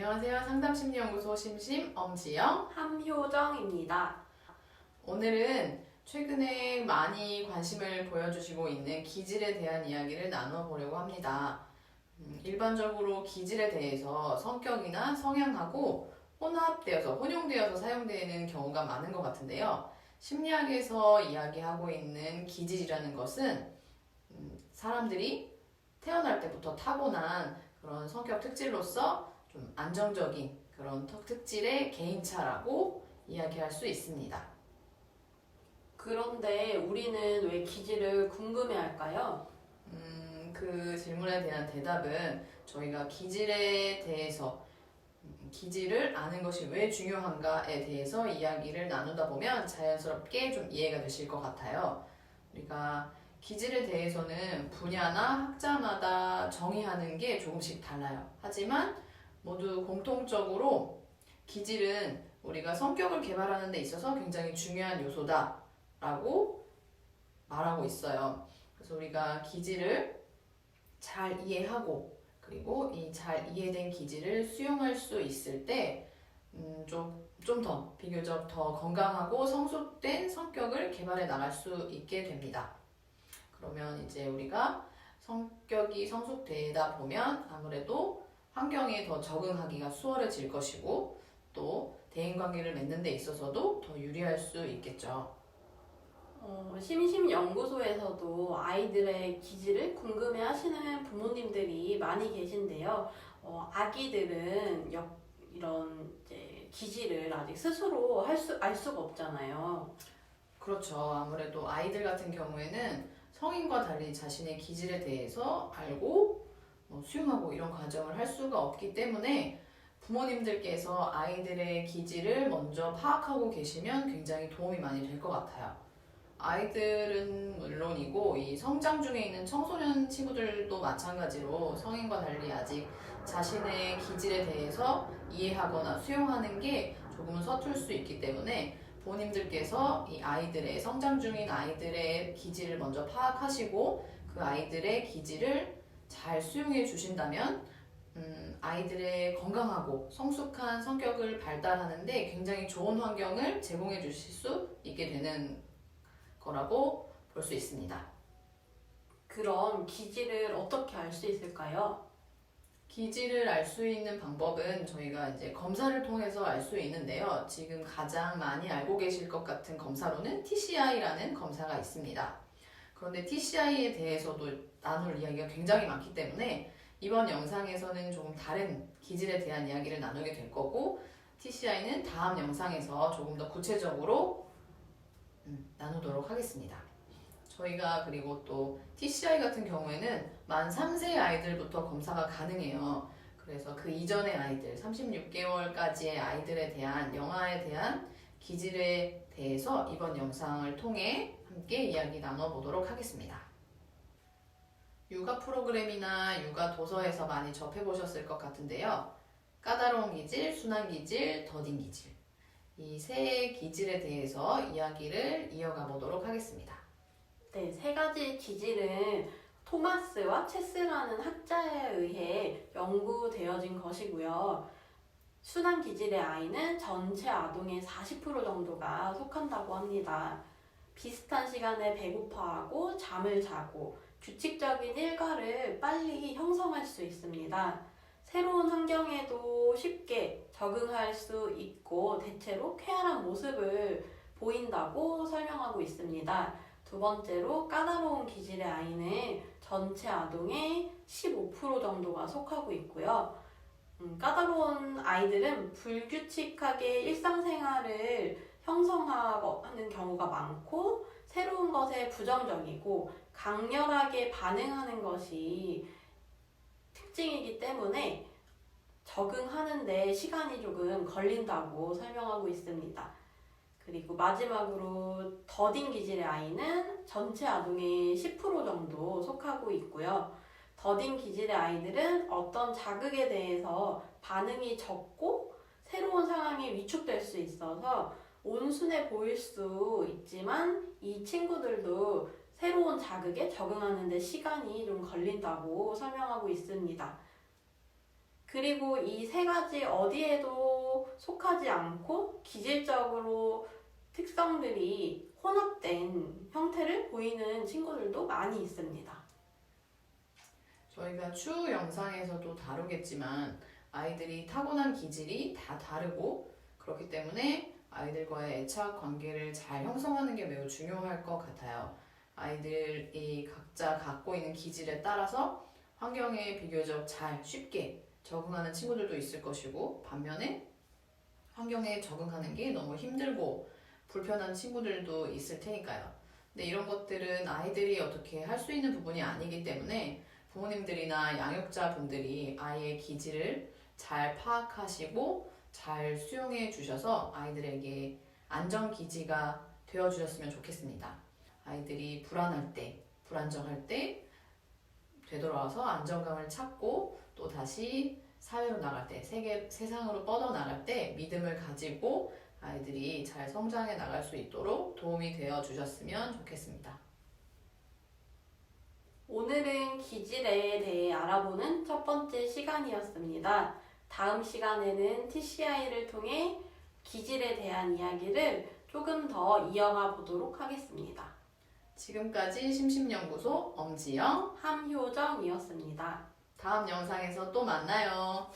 안녕하세요. 상담심리연구소 심심 엄지영 함효정입니다. 오늘은 최근에 많이 관심을 보여주시고 있는 기질에 대한 이야기를 나눠보려고 합니다. 일반적으로 기질에 대해서 성격이나 성향하고 혼용되어서 사용되는 경우가 많은 것 같은데요. 심리학에서 이야기하고 있는 기질이라는 것은 사람들이 태어날 때부터 타고난 그런 성격 특질로서 좀 안정적인 그런 특질의 개인차라고 이야기할 수 있습니다. 그런데 우리는 왜 기질을 궁금해할까요? 그 질문에 대한 대답은 저희가 기질에 대해서 기질을 아는 것이 왜 중요한가에 대해서 이야기를 나누다 보면 자연스럽게 좀 이해가 되실 것 같아요. 우리가 기질에 대해서는 분야나 학자마다 정의하는 게 조금씩 달라요. 하지만 모두 공통적으로 기질은 우리가 성격을 개발하는 데 있어서 굉장히 중요한 요소다라고 말하고 있어요. 그래서 우리가 기질을 잘 이해하고 그리고 이 잘 이해된 기질을 수용할 수 있을 때 좀 더 비교적 더 건강하고 성숙된 성격을 개발해 나갈 수 있게 됩니다. 그러면 이제 우리가 성격이 성숙되다 보면 아무래도 환경에 더 적응하기가 수월해질 것이고 또 대인관계를 맺는 데 있어서도 더 유리할 수 있겠죠. 심심연구소에서도 아이들의 기질을 궁금해하시는 부모님들이 많이 계신데요. 아기들은 이런 이제 기질을 아직 스스로 알 수가 없잖아요. 그렇죠. 아무래도 아이들 같은 경우에는 성인과 달리 자신의 기질에 대해서 알고 수용하고 이런 과정을 할 수가 없기 때문에 부모님들께서 아이들의 기질을 먼저 파악하고 계시면 굉장히 도움이 많이 될 것 같아요. 아이들은 물론이고 이 성장 중에 있는 청소년 친구들도 마찬가지로 성인과 달리 아직 자신의 기질에 대해서 이해하거나 수용하는 게 조금은 서툴 수 있기 때문에 부모님들께서 이 아이들의 성장 중인 아이들의 기질을 먼저 파악하시고 그 아이들의 기질을 잘 수용해 주신다면 아이들의 건강하고 성숙한 성격을 발달하는데 굉장히 좋은 환경을 제공해 주실 수 있게 되는 거라고 볼 수 있습니다. 그럼 기질을 어떻게 알 수 있을까요? 기질을 알 수 있는 방법은 저희가 이제 검사를 통해서 알 수 있는데요. 지금 가장 많이 알고 계실 것 같은 검사로는 TCI라는 검사가 있습니다. 그런데 TCI에 대해서도 나눌 이야기가 굉장히 많기 때문에 이번 영상에서는 조금 다른 기질에 대한 이야기를 나누게 될 거고 TCI는 다음 영상에서 조금 더 구체적으로 나누도록 하겠습니다. 저희가 그리고 또 TCI 같은 경우에는 만 3세 아이들부터 검사가 가능해요. 그래서 그 이전의 아이들, 36개월까지의 아이들에 대한 영아에 대한 기질에 대해서 이번 영상을 통해 함께 이야기 나눠보도록 하겠습니다. 육아 프로그램이나 육아 도서에서 많이 접해보셨을 것 같은데요. 까다로운 기질, 순한 기질, 더딘 기질. 이 세 기질에 대해서 이야기를 이어가 보도록 하겠습니다. 네, 세 가지 기질은 토마스와 체스라는 학자에 의해 연구되어진 것이고요. 순한 기질의 아이는 전체 아동의 40% 정도가 속한다고 합니다. 비슷한 시간에 배고파하고 잠을 자고 규칙적인 일과를 빨리 형성할 수 있습니다. 새로운 환경에도 쉽게 적응할 수 있고 대체로 쾌활한 모습을 보인다고 설명하고 있습니다. 두 번째로 까다로운 기질의 아이는 전체 아동의 15% 정도가 속하고 있고요. 까다로운 아이들은 불규칙하게 일상생활을 형성하는 경우가 많고 새로운 것에 부정적이고 강렬하게 반응하는 것이 특징이기 때문에 적응하는 데 시간이 조금 걸린다고 설명하고 있습니다. 그리고 마지막으로 더딘 기질의 아이는 전체 아동의 10% 정도 속하고 있고요. 더딘 기질의 아이들은 어떤 자극에 대해서 반응이 적고 새로운 상황에 위축될 수 있어서 온순해 보일 수 있지만 이 친구들도 새로운 자극에 적응하는 데 시간이 좀 걸린다고 설명하고 있습니다. 그리고 이 세 가지 어디에도 속하지 않고 기질적으로 특성들이 혼합된 형태를 보이는 친구들도 많이 있습니다. 저희가 추후 영상에서도 다루겠지만 아이들이 타고난 기질이 다 다르고 그렇기 때문에 아이들과의 애착 관계를 잘 형성하는 게 매우 중요할 것 같아요. 아이들이 각자 갖고 있는 기질에 따라서 환경에 비교적 잘 쉽게 적응하는 친구들도 있을 것이고 반면에 환경에 적응하는 게 너무 힘들고 불편한 친구들도 있을 테니까요. 근데 이런 것들은 아이들이 어떻게 할 수 있는 부분이 아니기 때문에 부모님들이나 양육자분들이 아이의 기질을 잘 파악하시고 잘 수용해 주셔서 아이들에게 안전기지가 되어 주셨으면 좋겠습니다. 아이들이 불안할 때, 불안정할 때 되돌아와서 안정감을 찾고 또 다시 사회로 나갈 때, 세상으로 뻗어나갈 때 믿음을 가지고 아이들이 잘 성장해 나갈 수 있도록 도움이 되어 주셨으면 좋겠습니다. 오늘은 기질에 대해 알아보는 첫 번째 시간이었습니다. 다음 시간에는 TCI를 통해 기질에 대한 이야기를 조금 더 이어가 보도록 하겠습니다. 지금까지 심심연구소 엄지영, 함효정이었습니다. 다음 영상에서 또 만나요.